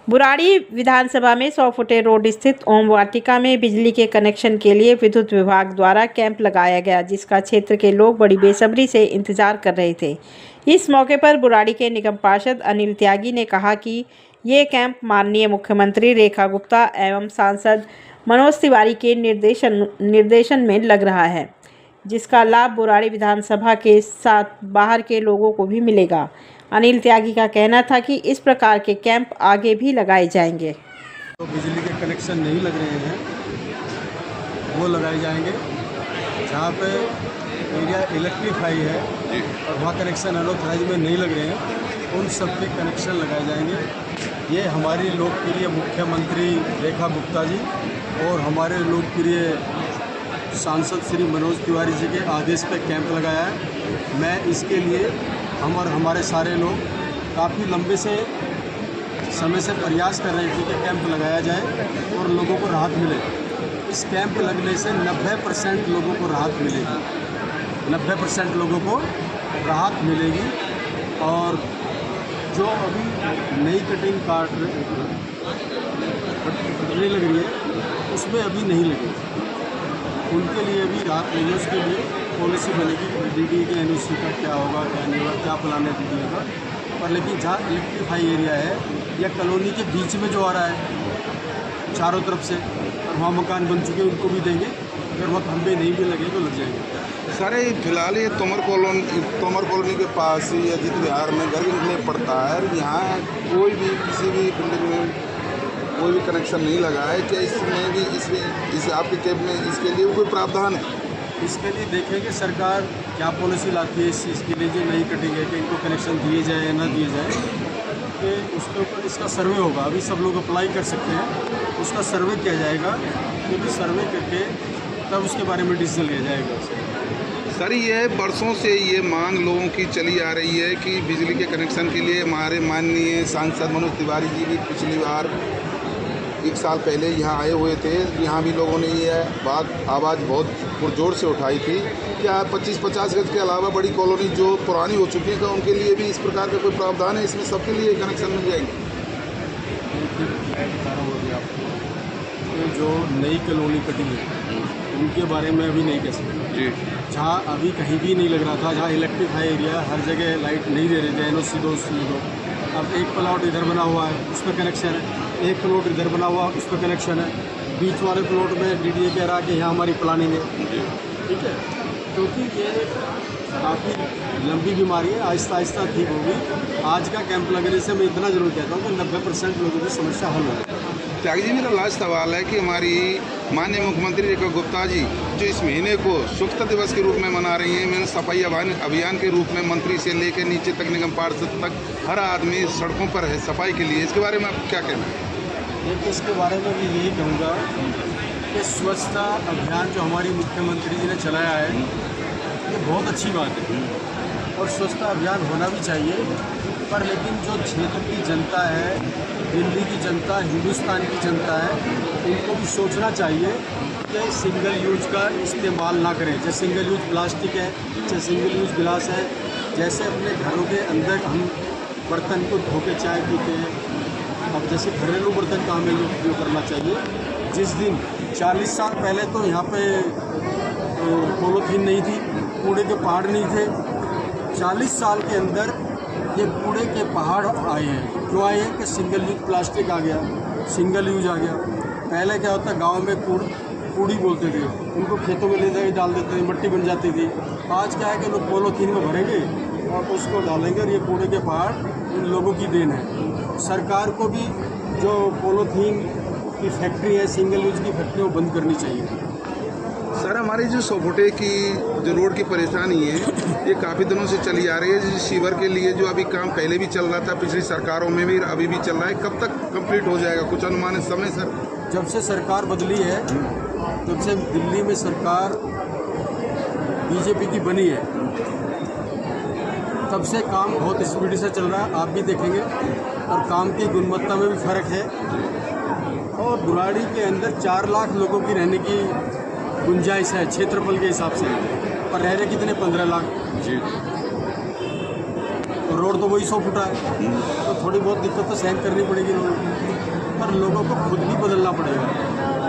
बुराड़ी विधानसभा में 100 फुटे रोड स्थित ओम वाटिका में बिजली के कनेक्शन के लिए विद्युत विभाग द्वारा कैंप लगाया गया, जिसका क्षेत्र के लोग बड़ी बेसब्री से इंतजार कर रहे थे। इस मौके पर बुराड़ी के निगम पार्षद अनिल त्यागी ने कहा कि ये कैंप माननीय मुख्यमंत्री रेखा गुप्ता एवं सांसद मनोज तिवारी के निर्देशन में लग रहा है, जिसका लाभ बुराड़ी विधानसभा के साथ बाहर के लोगों को भी मिलेगा। अनिल त्यागी का कहना था कि इस प्रकार के कैंप आगे भी लगाए जाएंगे। तो बिजली के कनेक्शन नहीं लग रहे हैं, वो लगाए जाएंगे। जहाँ पे एरिया इलेक्ट्रीफाई है और वहाँ कनेक्शन अनऑथराइज में नहीं लग रहे हैं, उन सब के कनेक्शन लगाए जाएंगे। ये हमारी लोकप्रिय मुख्यमंत्री रेखा गुप्ता जी और हमारे लोकप्रिय सांसद श्री मनोज तिवारी जी के आदेश पे कैंप लगाया है। मैं इसके लिए हम और हमारे सारे लोग काफ़ी लंबे से समय से प्रयास कर रहे थे कि कैंप लगाया जाए और लोगों को राहत मिले। इस कैंप लगने से 90% लोगों को राहत मिलेगी, 90% लोगों को राहत मिलेगी। और जो अभी नई कटिंग काटने लग रही है उसमें अभी नहीं लगेगी, उनके लिए भी राहत मिलेगी। उसके लिए पॉलिसी बनेगी, डीडी के एनओसी का क्या होगा, क्या नहीं होगा, क्या प्लान है डीडी का। पर लेकिन जहाँ इलेक्ट्रीफाई एरिया है या कॉलोनी के बीच में जो आ रहा है चारों तरफ से, और वहाँ मकान बन चुके हैं, उनको भी देंगे। अगर वहाँ खंभे नहीं भी लगे तो लग जाएंगे। सर फिलहाल ये तोमर कॉलोनी के पास ही अजीत विहार में घर में पड़ता है। यहाँ कोई भी किसी भी बिल्डिंग में कोई भी कनेक्शन नहीं लगा है। क्या इसमें भी इस आपके कैंप में इसके लिए कोई प्रावधान है? इसके लिए देखेंगे सरकार क्या पॉलिसी लाती है इस चीज़ के लिए। जो नई कटिंग है कि इनको कनेक्शन दिए जाए या ना दिए जाए, कि उसके ऊपर इसका सर्वे होगा। अभी सब लोग अप्लाई कर सकते हैं, उसका सर्वे किया जाएगा, क्योंकि सर्वे करके तब उसके बारे में डिसीजन लिया जाएगा। सर ये बरसों से ये मांग लोगों की चली आ रही है कि बिजली के कनेक्शन के लिए हमारे माननीय सांसद मनोज तिवारी जी भी पिछली बार 1 साल पहले यहाँ आए हुए थे। यहाँ भी लोगों ने ये आवाज़ बहुत पुरजोर से उठाई थी। क्या 25-50 गज के अलावा बड़ी कॉलोनी जो पुरानी हो चुकी है, उनके लिए भी इस प्रकार का कोई प्रावधान है? इसमें सबके लिए कनेक्शन मिल जाएंगे? मैं बता रहा हूँ अभी आपको, जो नई कॉलोनी कटी है उनके बारे में अभी नहीं कह सकते जी। जहाँ अभी कहीं भी नहीं लग रहा था, जहाँ इलेक्ट्रीफाई एरिया हर जगह लाइट नहीं दे रहे थे, एनओसी 2 अब एक प्लॉट इधर बना हुआ है उस पर कनेक्शन है, एक प्लॉट इधर बना हुआ उस पर कनेक्शन है, बीच वाले प्लॉट में डीडीए कह रहा है कि यहाँ हमारी प्लानिंग है। ठीक है, क्योंकि ये काफ़ी लंबी बीमारी है, आहिस्ता आहिस्ता ठीक होगी। आज का कैंप लगने से मैं इतना जरूर कहता हूँ कि 90% लोगों की समस्या हल हो जाए। त्यागी जी, मेरा लास्ट सवाल है कि हमारी माननीय मुख्यमंत्री रेखा गुप्ता जी जो इस महीने को स्वच्छता दिवस के रूप में मना रही हैं, मैंने सफाई अभियान के रूप में मंत्री से लेकर नीचे तक निगम पार्षद तक हर आदमी सड़कों पर है सफाई के लिए, इसके बारे में आप क्या कहना है? देखिए, इसके बारे में भी यही कहूँगा कि स्वच्छता अभियान जो हमारी मुख्यमंत्री जी ने चलाया है, ये बहुत अच्छी बात है और स्वच्छता अभियान होना भी चाहिए। पर लेकिन जो क्षेत्र की जनता है, दिल्ली की जनता, हिंदुस्तान की जनता है, उनको भी सोचना चाहिए कि सिंगल यूज का इस्तेमाल ना करें। जैसे सिंगल यूज प्लास्टिक है, चाहे सिंगल यूज गिलास है, जैसे अपने घरों के अंदर हम बर्तन को धो के चाय पीते हैं, अब जैसे घरेलू बर्तन का हमें उपयोग करना चाहिए। जिस दिन 40 साल पहले तो यहाँ पे पॉलीथीन नहीं थी, कूड़े के पहाड़ नहीं थे। 40 साल के अंदर ये कूड़े के पहाड़ आए हैं। क्यों आए हैं? कि सिंगल यूज प्लास्टिक आ गया, सिंगल यूज आ गया। पहले क्या होता, गांव में कूड़ी बोलते थे, उनको खेतों में ले जाके डाल देते थे, मिट्टी बन जाती थी। आज क्या है कि लोग पॉलीथीन में भरेंगे और उसको डालेंगे और ये कूड़े के पहाड़ इन लोगों की देन है। सरकार को भी जो पॉलीथीन की फैक्ट्री है, सिंगल यूज की फैक्ट्री, वो बंद करनी चाहिए। सर हमारी जो 100 फुटे की जो रोड की परेशानी है, ये काफ़ी दिनों से चली आ रही है। जिस सीवर के लिए जो अभी काम पहले भी चल रहा था, पिछली सरकारों में भी, अभी भी चल रहा है, कब तक कंप्लीट हो जाएगा? कुछ अनुमानित समय सर? जब से सरकार बदली है, जब से दिल्ली में सरकार बीजेपी की बनी है, तब से काम बहुत स्पीड से चल रहा है, आप भी देखेंगे। और काम की गुणवत्ता में भी फ़र्क है। और बुराड़ी के अंदर 4 लाख लोगों की रहने की गुंजाइश है क्षेत्रफल के हिसाब से। पर रह रहे कितने 15 लाख जी। और रोड तो वही 100 फुटा है, तो थोड़ी बहुत दिक्कत तो सहन करनी पड़ेगी लोगों को, पर लोगों को खुद भी बदलना पड़ेगा।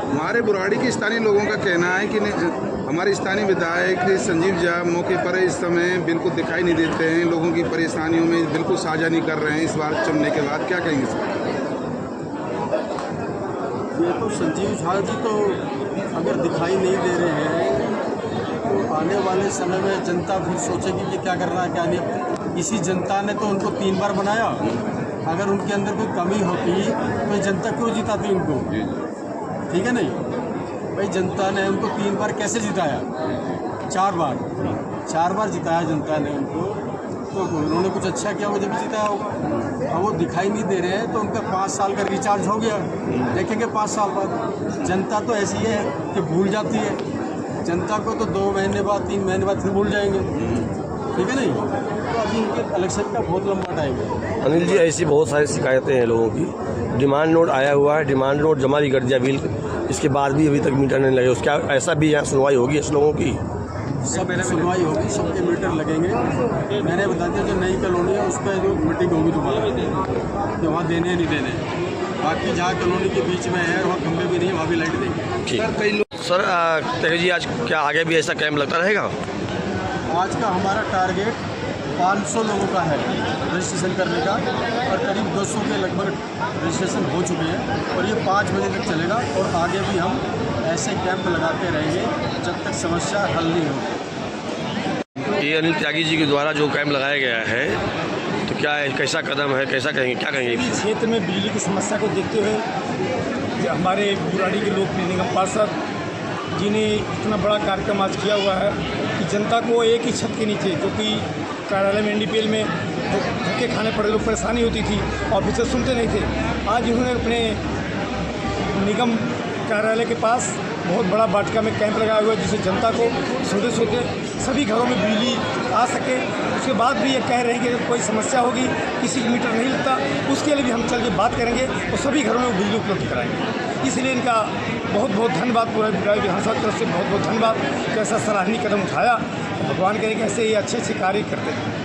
हमारे बुराड़ी के स्थानीय लोगों का कहना है कि हमारे स्थानीय विधायक संजीव झा मौके पर इस समय बिल्कुल दिखाई नहीं देते हैं, लोगों की परेशानियों में बिल्कुल साझा नहीं कर रहे हैं। इस बार चुनने के बाद क्या कहेंगे सर? ये तो संजीव झा जी तो अगर दिखाई नहीं दे रहे हैं तो आने वाले समय में जनता फिर सोचेगी कि क्या करना है क्या नहीं। इसी जनता ने तो उनको 3 बार बनाया, अगर उनके अंदर कोई कमी होती तो जनता क्यों जिताती उनको? ठीक है नहीं भाई, जनता ने उनको 3 बार कैसे जिताया? 4 बार जिताया जनता ने उनको, तो उन्होंने कुछ अच्छा किया वजह भी जिताया होगा। अब वो दिखाई नहीं दे रहे हैं तो उनका 5 साल का रिचार्ज हो गया, देखेंगे 5 साल बाद। जनता तो ऐसी है कि भूल जाती है, जनता को तो 2 महीने बाद 3 महीने बाद फिर भूल जाएंगे, ठीक है नहीं। तो अभी इनके इलेक्शन का बहुत लंबा टाइम है। अनिल जी, ऐसी बहुत सारी शिकायतें हैं लोगों की। डिमांड नोट आया हुआ है, डिमांड नोट जमा भी कर दिया बिल, इसके बाद भी अभी तक मीटर नहीं लगे। उसका ऐसा भी यहाँ सुनवाई होगी इस लोगों की? सब सुनवाई होगी, सबके मीटर लगेंगे। मैंने बता दिया जो नई कॉलोनी है उस पर जो मीटिंग होगी दोबारा कि वहाँ देने नहीं देने। बाकी जहाँ कॉलोनी के बीच में है वहाँ खंभे भी नहीं है, वहाँ भी लाइट देंगे। सर कई लोग सर जी आज क्या आगे भी ऐसा कैंप लगता रहेगा? आज का हमारा टारगेट 500 लोगों का है रजिस्ट्रेशन करने का, और करीब 200 के लगभग रजिस्ट्रेशन हो चुके हैं, और ये 5 बजे तक चलेगा। और आगे भी हम ऐसे कैंप लगाते रहेंगे जब तक समस्या हल नहीं होगी। ये अनिल त्यागी जी के द्वारा जो कैंप लगाया गया है, तो क्या है, कैसा कदम है, कैसा कहेंगे, क्या कहेंगे? इस क्षेत्र में बिजली की समस्या को देखते हुए हमारे बुराड़ी के लोकप्रिय निगम पार्षद जी ने इतना बड़ा कार्यक्रम आज किया हुआ है कि जनता को एक ही छत के नीचे, जो कि कार्यालय में NDPL में धक्के खाने पड़े, लोग परेशानी होती थी, ऑफिसर सुनते नहीं थे। आज उन्होंने अपने निगम कार्यालय के पास बहुत बड़ा वाटिका में कैंप लगाया हुआ है, जिससे जनता को सोते सोते सभी घरों में बिजली आ सके। उसके बाद भी ये कह रहे हैं कि अगर कोई समस्या होगी, किसी को मीटर नहीं लगता, उसके लिए भी हम चल के बात करेंगे और सभी घरों में बिजली उपलब्ध कराएंगे। इसलिए इनका बहुत बहुत धन्यवाद, पूरा बुराड़ी विधानसभा की तरफ से बहुत बहुत धन्यवाद कि ऐसा सराहनीय कदम उठाया। भगवान करें कि ऐसे ये अच्छे अच्छे कार्य करते हैं।